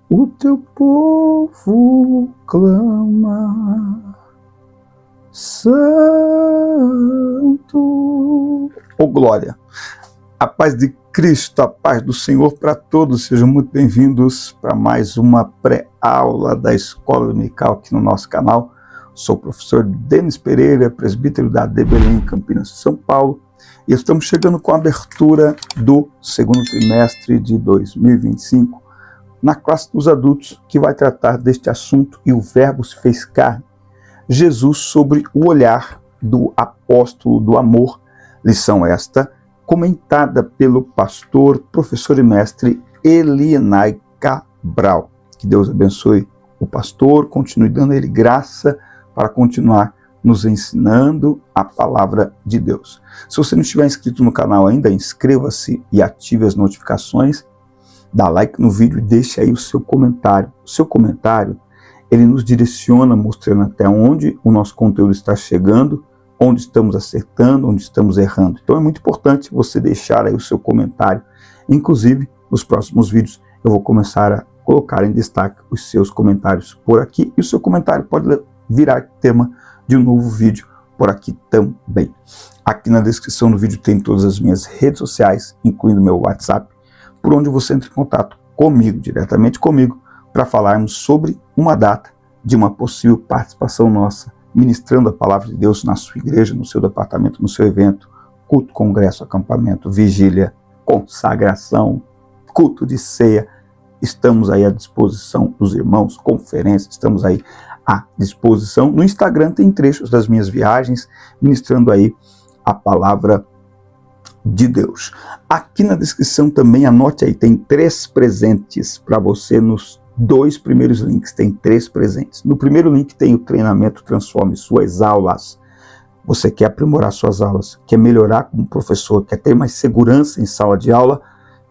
o teu povo clama, Santo. Oh, glória! A paz de Cristo, a paz do Senhor para todos. Sejam muito bem-vindos para mais uma pré-aula da Escola Dominical aqui no nosso canal. Sou o professor Denis Pereira, presbítero da AD Belém, Campinas, São Paulo. E estamos chegando com a abertura do segundo trimestre de 2025 na classe dos adultos, que vai tratar deste assunto: e o Verbo se fez carne. Jesus sobre o olhar do apóstolo do amor. Lição esta comentada pelo pastor, professor e mestre Elienay Cabral. Que Deus abençoe o pastor, continue dando a ele graça para continuar nos ensinando a palavra de Deus. Se você não estiver inscrito no canal ainda, inscreva-se e ative as notificações, dá like no vídeo e deixe aí o seu comentário. O seu comentário, ele nos direciona, mostrando até onde o nosso conteúdo está chegando, onde estamos acertando, onde estamos errando. Então é muito importante você deixar aí o seu comentário. Inclusive, nos próximos vídeos eu vou começar a colocar em destaque os seus comentários por aqui, e o seu comentário pode virar tema de um novo vídeo por aqui também. Aqui na descrição do vídeo tem todas as minhas redes sociais, incluindo meu WhatsApp, por onde você entra em contato comigo, diretamente comigo, para falarmos sobre uma data de uma possível participação nossa, ministrando a palavra de Deus na sua igreja, no seu departamento, no seu evento, culto, congresso, acampamento, vigília, consagração, culto de ceia. Estamos aí à disposição dos irmãos, conferência, estamos aí à disposição. No Instagram tem trechos das minhas viagens, ministrando aí a palavra de Deus. Aqui na descrição também, anote aí, tem 3 presentes para você nos 2 primeiros links, tem 3 presentes. No primeiro link tem o treinamento Transforme Suas Aulas. Você quer aprimorar suas aulas, quer melhorar como professor, quer ter mais segurança em sala de aula?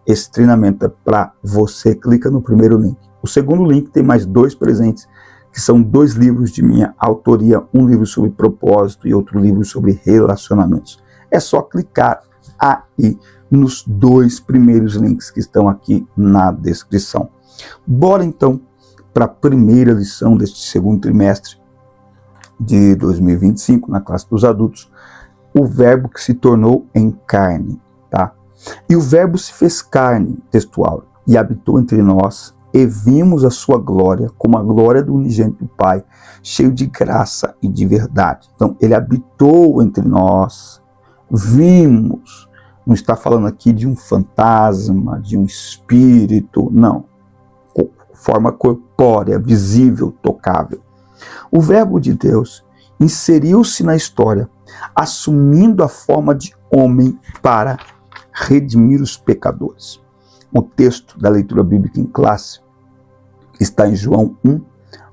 Esse treinamento é para você. Clica no primeiro link. O segundo link tem mais 2 presentes, que são 2 livros de minha autoria, um livro sobre propósito e outro livro sobre relacionamentos. É só clicar aí nos 2 primeiros links que estão aqui na descrição. Bora então para a primeira lição deste segundo trimestre de 2025, na classe dos adultos, o Verbo que se tornou em carne, tá? E o Verbo se fez carne, textual, e habitou entre nós, e vimos a sua glória, como a glória do unigênito do Pai, cheio de graça e de verdade. Então, ele habitou entre nós, vimos. Não está falando aqui de um fantasma, de um espírito, não. Forma corpórea, visível, tocável. O Verbo de Deus inseriu-se na história, assumindo a forma de homem para redimir os pecadores. O texto da leitura bíblica em classe está em João 1,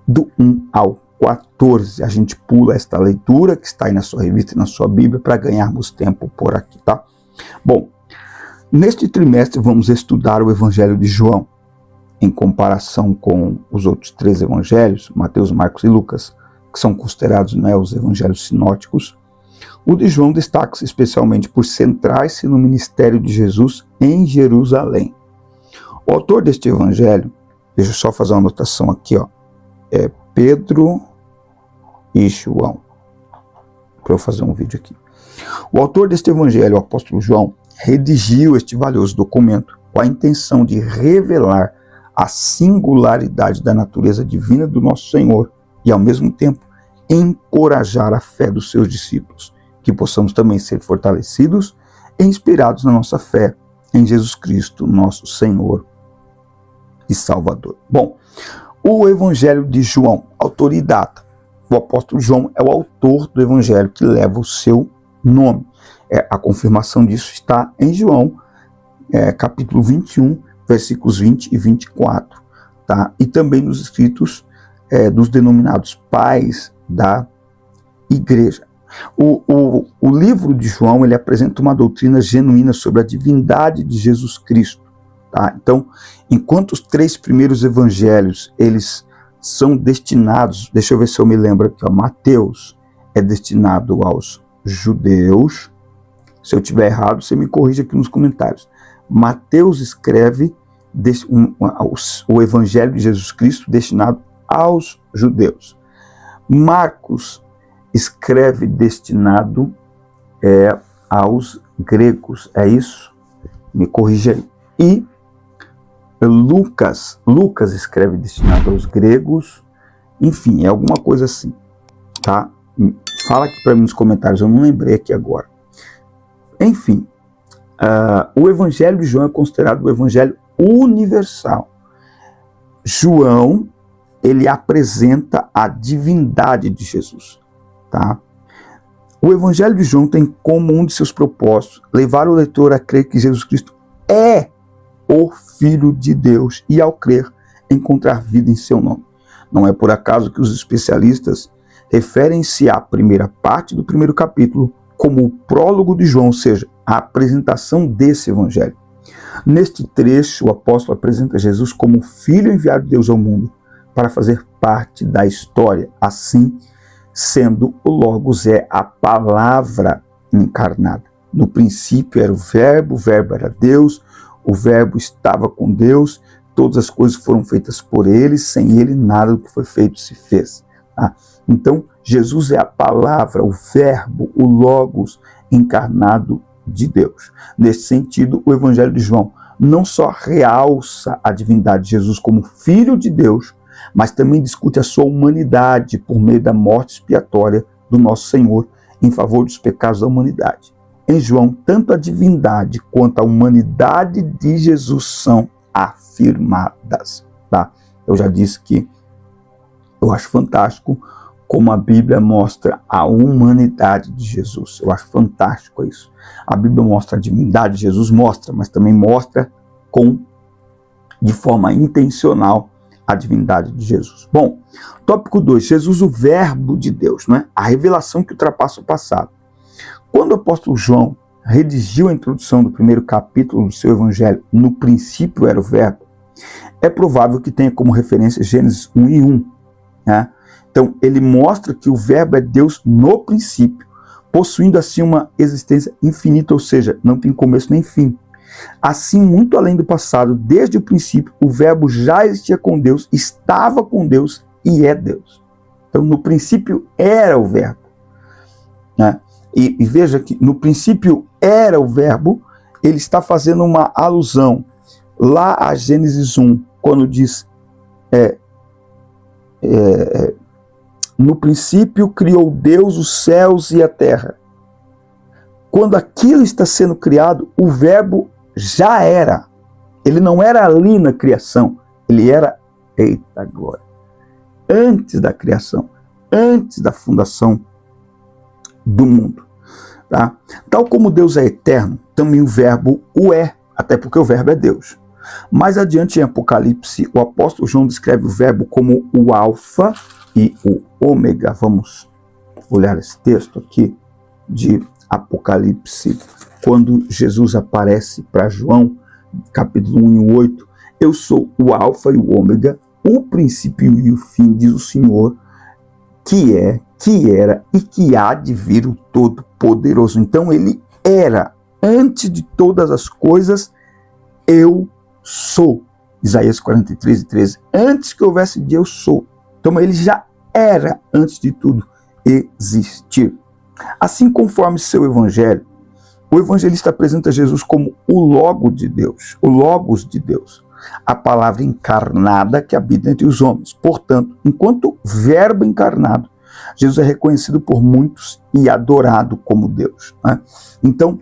do 1 ao 14. A gente pula esta leitura que está aí na sua revista e na sua Bíblia para ganharmos tempo por aqui, tá? Bom, neste trimestre vamos estudar o Evangelho de João. Em comparação com os outros 3 evangelhos, Mateus, Marcos e Lucas, que são considerados, né, os evangelhos sinóticos, o de João destaca-se especialmente por centrar-se no ministério de Jesus em Jerusalém. O autor deste evangelho, deixa eu só fazer uma anotação aqui, ó, é Pedro e João, para eu fazer um vídeo aqui. O autor deste evangelho, o apóstolo João, redigiu este valioso documento com a intenção de revelar a singularidade da natureza divina do nosso Senhor e, ao mesmo tempo, encorajar a fé dos seus discípulos, que possamos também ser fortalecidos e inspirados na nossa fé em Jesus Cristo, nosso Senhor e Salvador. Bom, o Evangelho de João, autor e data. O apóstolo João é o autor do Evangelho que leva o seu nome. A confirmação disso está em João, capítulo 21, versículos 20 e 24, tá? E também nos escritos dos denominados pais da igreja. O livro de João, ele apresenta uma doutrina genuína sobre a divindade de Jesus Cristo, tá? Então, enquanto os 3 primeiros evangelhos, eles são destinados, deixa eu ver se eu me lembro aqui, ó, Mateus é destinado aos judeus. Se eu estiver errado, você me corrige aqui nos comentários. Mateus escreve o Evangelho de Jesus Cristo destinado aos judeus. Marcos escreve destinado aos gregos, é isso? Me corrija aí. E Lucas escreve destinado aos gregos, enfim, é alguma coisa assim, tá? Fala aqui para mim nos comentários, eu não lembrei aqui agora. Enfim, o Evangelho de João é considerado o Evangelho universal. João, ele apresenta a divindade de Jesus, tá? O Evangelho de João tem como um de seus propósitos levar o leitor a crer que Jesus Cristo é o Filho de Deus e, ao crer, encontrar vida em seu nome. Não é por acaso que os especialistas referem-se à primeira parte do primeiro capítulo como o prólogo de João, ou seja, a apresentação desse Evangelho. Neste trecho, o apóstolo apresenta Jesus como o Filho enviado de Deus ao mundo para fazer parte da história. Assim, sendo o Logos é a palavra encarnada. No princípio era o Verbo era Deus, o Verbo estava com Deus, todas as coisas foram feitas por ele, sem ele nada do que foi feito se fez. Tá? Então, Jesus é a palavra, o Verbo, o Logos encarnado de Deus. Nesse sentido, o Evangelho de João não só realça a divindade de Jesus como Filho de Deus, mas também discute a sua humanidade por meio da morte expiatória do nosso Senhor em favor dos pecados da humanidade. Em João, tanto a divindade quanto a humanidade de Jesus são afirmadas. Tá? Eu já disse que eu acho fantástico como a Bíblia mostra a humanidade de Jesus. Eu acho fantástico isso. A Bíblia mostra a divindade de Jesus, mas também mostra de forma intencional a divindade de Jesus. Bom, tópico 2, Jesus o Verbo de Deus, né? A revelação que ultrapassa o passado. Quando o apóstolo João redigiu a introdução do primeiro capítulo do seu evangelho, no princípio era o Verbo, é provável que tenha como referência Gênesis 1:1, né? Então, ele mostra que o Verbo é Deus no princípio, possuindo assim uma existência infinita, ou seja, não tem começo nem fim. Assim, muito além do passado, desde o princípio, o Verbo já existia com Deus, estava com Deus e é Deus. Então, no princípio era o Verbo, né? E veja que no princípio era o Verbo, ele está fazendo uma alusão lá a Gênesis 1, quando diz no princípio criou Deus os céus e a terra. Quando aquilo está sendo criado, o Verbo já era. Ele não era ali na criação, ele era, eita glória, antes da criação, antes da fundação do mundo. Tá? Tal como Deus é eterno, também o Verbo o é, até porque o Verbo é Deus. Mais adiante em Apocalipse, o apóstolo João descreve o Verbo como o Alfa e o Ômega. Vamos olhar esse texto aqui de Apocalipse, quando Jesus aparece para João, capítulo 1:8, eu sou o Alfa e o Ômega, o princípio e o fim, diz o Senhor, que é, que era e que há de vir o Todo-Poderoso. Então ele era, antes de todas as coisas, eu sou. Isaías 43:13. Antes que houvesse de eu sou. Então ele já era, antes de tudo, existir. Assim, conforme seu evangelho, o evangelista apresenta Jesus como o Logos de Deus, a palavra encarnada que habita entre os homens. Portanto, enquanto Verbo encarnado, Jesus é reconhecido por muitos e adorado como Deus, né? Então,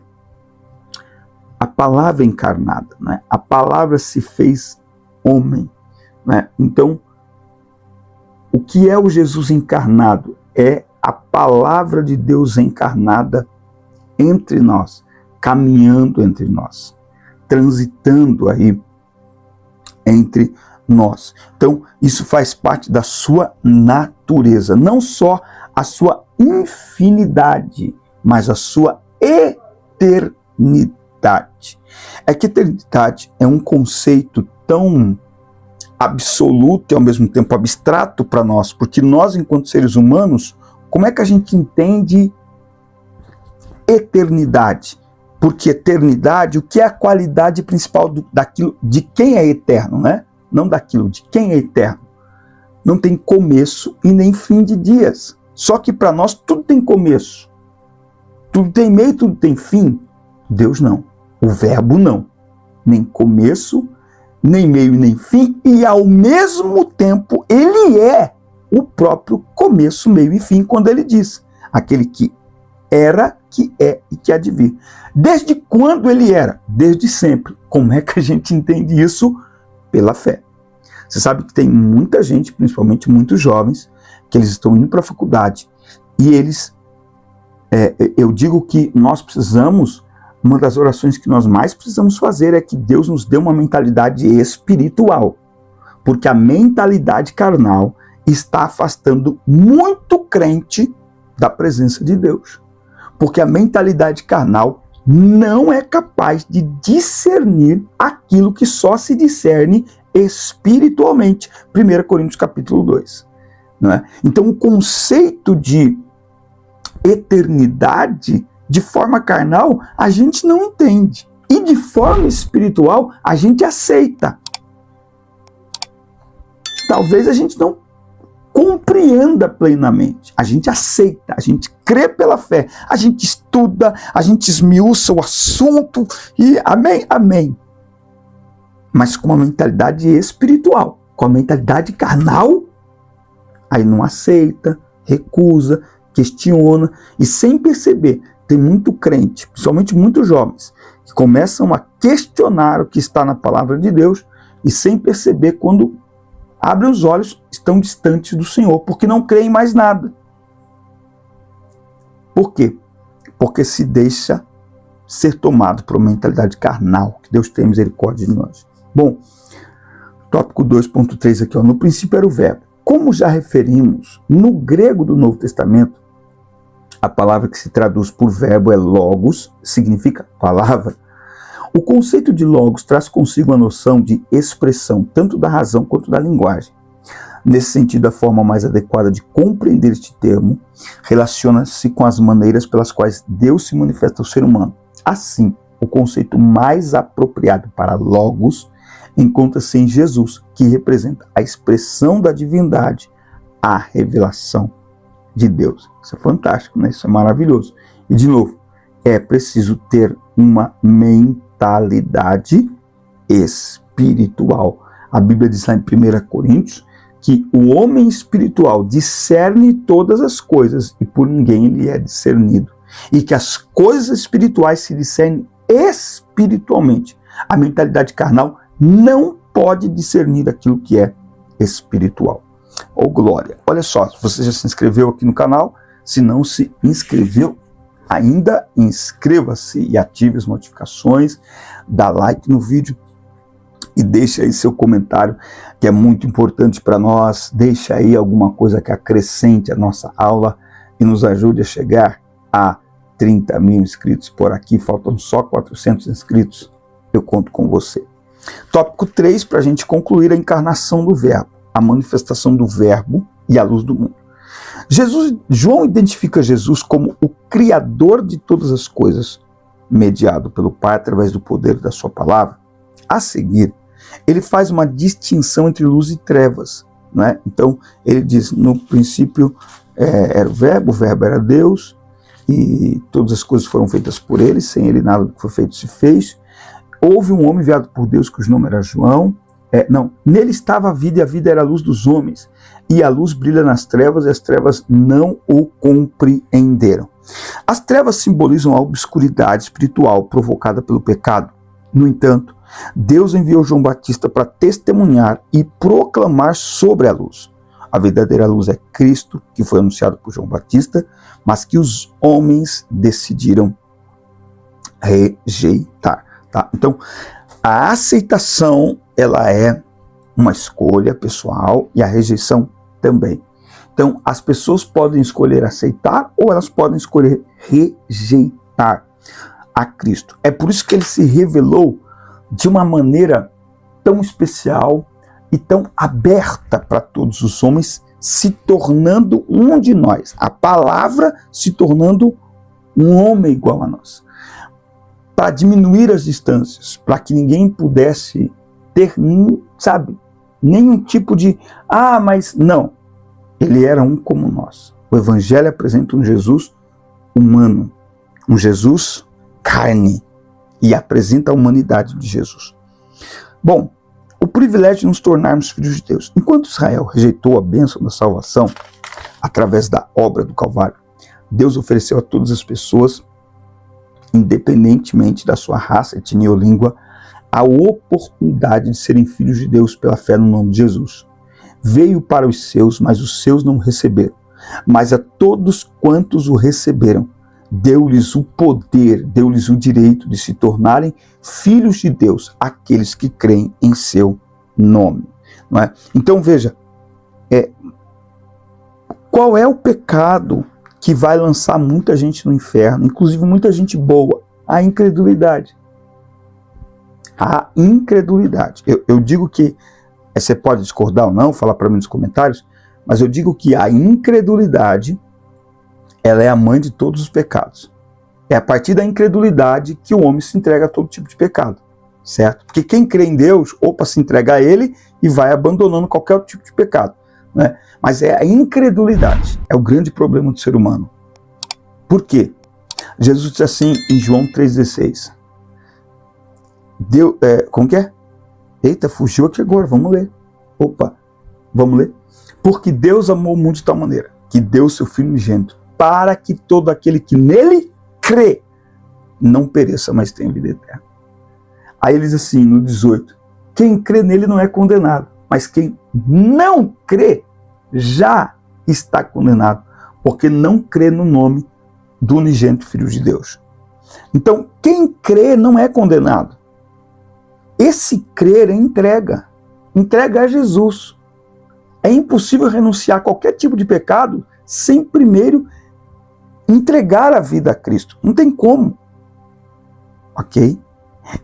a palavra encarnada, né? A palavra se fez homem, né? Então, o que é o Jesus encarnado? É a palavra de Deus encarnada entre nós, caminhando entre nós, transitando aí entre nós. Então, isso faz parte da sua natureza, não só a sua infinidade, mas a sua eternidade. É que eternidade é um conceito tão absoluto e ao mesmo tempo abstrato para nós, porque nós, enquanto seres humanos, como é que a gente entende eternidade? Porque eternidade, o que é a qualidade principal daquilo, de quem é eterno, né? Não daquilo, de quem é eterno. Não tem começo e nem fim de dias. Só que para nós tudo tem começo. Tudo tem meio, tudo tem fim. Deus não. O verbo não. Nem começo, nem meio, nem fim. E ao mesmo tempo ele é o próprio começo, meio e fim, quando ele diz: aquele que era, que é e que há de vir. Desde quando ele era? Desde sempre. Como é que a gente entende isso? Pela fé. Você sabe que tem muita gente, principalmente muitos jovens, que eles estão indo para a faculdade e eles, eu digo que nós precisamos, uma das orações que nós mais precisamos fazer é que Deus nos dê uma mentalidade espiritual, porque a mentalidade carnal está afastando muito crente da presença de Deus, porque a mentalidade carnal não é capaz de discernir aquilo que só se discerne espiritualmente. 1 Coríntios capítulo 2. Não é? Então o conceito de eternidade, de forma carnal, a gente não entende. E de forma espiritual, a gente aceita. Talvez a gente não compreenda plenamente. A gente aceita, a gente crê pela fé, a gente estuda, a gente esmiuça o assunto e amém, amém. Mas com uma mentalidade espiritual, com a mentalidade carnal, aí não aceita, recusa, questiona, e sem perceber, tem muito crente, principalmente muitos jovens, que começam a questionar o que está na palavra de Deus, e sem perceber, quando abrem os olhos, estão distantes do Senhor, porque não creem mais nada. Por quê? Porque se deixa ser tomado por uma mentalidade carnal, que Deus tenha misericórdia de nós. Bom, tópico 2.3 aqui, ó, no princípio era o verbo. Como já referimos, no grego do Novo Testamento, a palavra que se traduz por verbo é logos, significa palavra. O conceito de logos traz consigo a noção de expressão, tanto da razão quanto da linguagem. Nesse sentido, a forma mais adequada de compreender este termo relaciona-se com as maneiras pelas quais Deus se manifesta ao ser humano. Assim, o conceito mais apropriado para logos encontra-se em Jesus, que representa a expressão da divindade, a revelação de Deus. Isso é fantástico, né? Isso é maravilhoso. E, de novo, é preciso ter uma mentalidade espiritual. A Bíblia diz lá em 1 Coríntios que o homem espiritual discerne todas as coisas e por ninguém ele é discernido. E que as coisas espirituais se discernem espiritualmente. A mentalidade carnal não pode discernir aquilo que é espiritual. Ô glória! Olha só, se você já se inscreveu aqui no canal, se não se inscreveu ainda, inscreva-se e ative as notificações, dá like no vídeo e deixa aí seu comentário, que é muito importante para nós. Deixa aí alguma coisa que acrescente a nossa aula e nos ajude a chegar a 30 mil inscritos por aqui. Faltam só 400 inscritos. Eu conto com você. Tópico 3, para a gente concluir, a encarnação do verbo, a manifestação do verbo e a luz do mundo. João identifica Jesus como o Criador de todas as coisas, mediado pelo Pai através do poder da sua palavra. A seguir, ele faz uma distinção entre luz e trevas, né? Então, ele diz, no princípio era o verbo era Deus, e todas as coisas foram feitas por ele, sem ele nada do que foi feito se fez. Houve um homem enviado por Deus, cujo nome era João. Nele estava a vida, e a vida era a luz dos homens. E a luz brilha nas trevas, e as trevas não o compreenderam. As trevas simbolizam a obscuridade espiritual provocada pelo pecado. No entanto, Deus enviou João Batista para testemunhar e proclamar sobre a luz. A verdadeira luz é Cristo, que foi anunciado por João Batista, mas que os homens decidiram rejeitar. Tá? Então, a aceitação, ela é uma escolha pessoal e a rejeição também. Então, as pessoas podem escolher aceitar ou elas podem escolher rejeitar a Cristo. É por isso que ele se revelou de uma maneira tão especial e tão aberta para todos os homens, se tornando um de nós. A palavra se tornando um homem igual a nós. para diminuir as distâncias, para que ninguém pudesse ter, sabe, nenhum tipo de, mas não. Ele era um como nós. O Evangelho apresenta um Jesus humano, um Jesus carne, e apresenta a humanidade de Jesus. Bom, o privilégio de nos tornarmos filhos de Deus. Enquanto Israel rejeitou a bênção da salvação através da obra do Calvário, Deus ofereceu a todas as pessoas, independentemente da sua raça, etnia ou língua, a oportunidade de serem filhos de Deus pela fé no nome de Jesus. Veio para os seus, mas os seus não receberam. Mas a todos quantos o receberam, deu-lhes o poder, deu-lhes o direito de se tornarem filhos de Deus, aqueles que creem em seu nome. Não é? Então veja, qual é o pecado que vai lançar muita gente no inferno, inclusive muita gente boa? A incredulidade. A incredulidade. Eu digo que, você pode discordar ou não, falar para mim nos comentários, mas eu digo que a incredulidade, ela é a mãe de todos os pecados. É a partir da incredulidade que o homem se entrega a todo tipo de pecado, certo? Porque quem crê em Deus, se entrega a Ele e vai abandonando qualquer outro tipo de pecado, né? Mas é a incredulidade, é o grande problema do ser humano. Por quê? Jesus diz assim em João 3,16. Como que é? Eita, fugiu aqui agora, vamos ler. Vamos ler. Porque Deus amou o mundo de tal maneira que deu o seu Filho unigênito, para que todo aquele que nele crê não pereça, mas tenha vida eterna. Aí ele diz assim, no 18, quem crê nele não é condenado, mas quem não crê já está condenado, porque não crê no nome do unigênito Filho de Deus. Então, quem crê não é condenado. Esse crer é entrega a Jesus. É impossível renunciar a qualquer tipo de pecado sem primeiro entregar a vida a Cristo. Não tem como. Ok?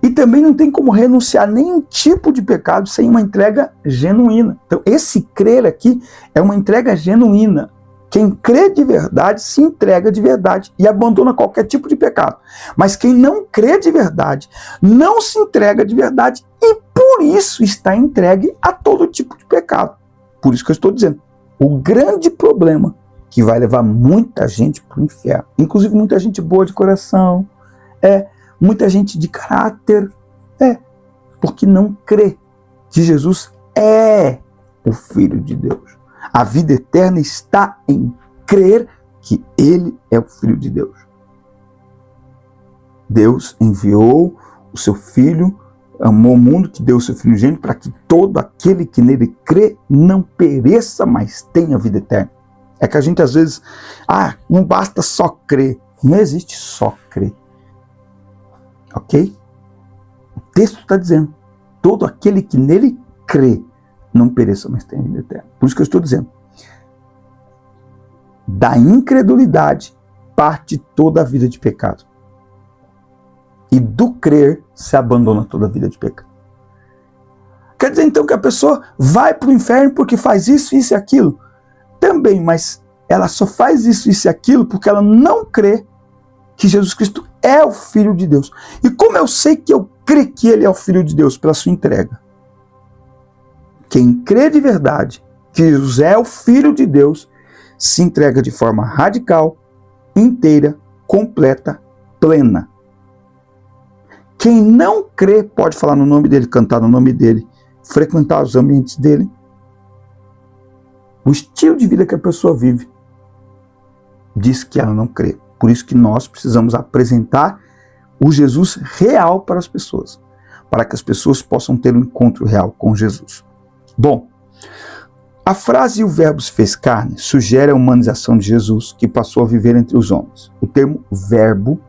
E também não tem como renunciar a nenhum tipo de pecado sem uma entrega genuína. Então, esse crer aqui é uma entrega genuína. Quem crê de verdade se entrega de verdade e abandona qualquer tipo de pecado. Mas quem não crê de verdade não se entrega de verdade e por isso está entregue a todo tipo de pecado. Por isso que eu estou dizendo, o grande problema que vai levar muita gente para o inferno, inclusive muita gente boa de coração, muita gente de caráter, porque não crê que Jesus é o Filho de Deus. A vida eterna está em crer que Ele é o Filho de Deus. Deus enviou o seu Filho, amou o mundo, que deu o seu Filho unigênito, para que todo aquele que nele crê não pereça, mas tenha vida eterna. É que a gente às vezes, não basta só crer. Não existe só crer. Ok? O texto está dizendo, todo aquele que nele crê, não pereça, mas tenha vida eterna. Por isso que eu estou dizendo, da incredulidade parte toda a vida de pecado. E do crer se abandona toda a vida de pecado. Quer dizer então que a pessoa vai para o inferno porque faz isso, isso e aquilo? Também, mas ela só faz isso, isso e aquilo porque ela não crê que Jesus Cristo é o Filho de Deus. E como eu sei que eu creio que Ele é o Filho de Deus? Pela sua entrega. Quem crê de verdade que Jesus é o Filho de Deus, se entrega de forma radical, inteira, completa, plena. Quem não crê pode falar no nome dele, cantar no nome dele, frequentar os ambientes dele. O estilo de vida que a pessoa vive diz que ela não crê. Por isso que nós precisamos apresentar o Jesus real para as pessoas, para que as pessoas possam ter um encontro real com Jesus. Bom, a frase "o verbo se fez carne" sugere a humanização de Jesus, que passou a viver entre os homens. O termo verbo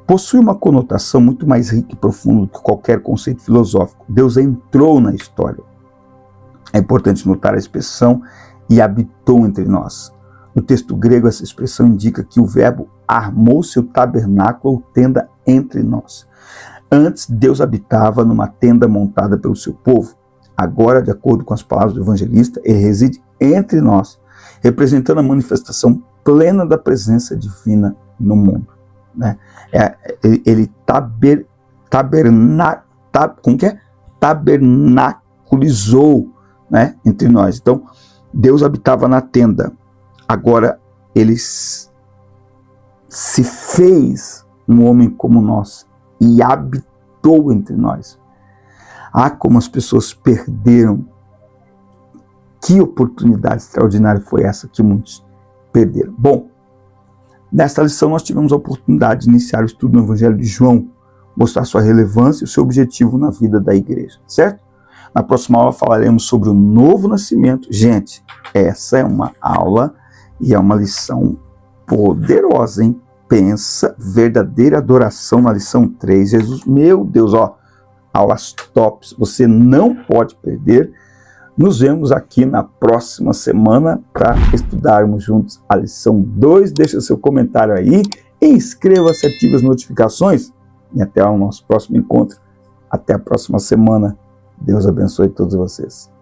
possui uma conotação muito mais rica e profunda do que qualquer conceito filosófico. Deus entrou na história. É importante notar a expressão "e habitou entre nós". No texto grego, essa expressão indica que o verbo armou seu tabernáculo ou tenda entre nós. Antes, Deus habitava numa tenda montada pelo seu povo. Agora, de acordo com as palavras do evangelista, Ele reside entre nós, representando a manifestação plena da presença divina no mundo. né? Ele tabernaculizou, né, entre nós. Então, Deus habitava na tenda. Agora, ele se fez um homem como nós e habitou entre nós. Ah, como as pessoas perderam. Que oportunidade extraordinária foi essa que muitos perderam. Bom, nesta lição nós tivemos a oportunidade de iniciar o estudo no Evangelho de João, mostrar sua relevância e o seu objetivo na vida da igreja, certo? Na próxima aula falaremos sobre o novo nascimento. Gente, essa é uma aula e é uma lição poderosa, hein? Pensa, verdadeira adoração na lição 3. Jesus, meu Deus, ó, aulas tops, você não pode perder. Nos vemos aqui na próxima semana para estudarmos juntos a lição 2. Deixa seu comentário aí, inscreva-se, ative as notificações e até o nosso próximo encontro. Até a próxima semana. Deus abençoe todos vocês.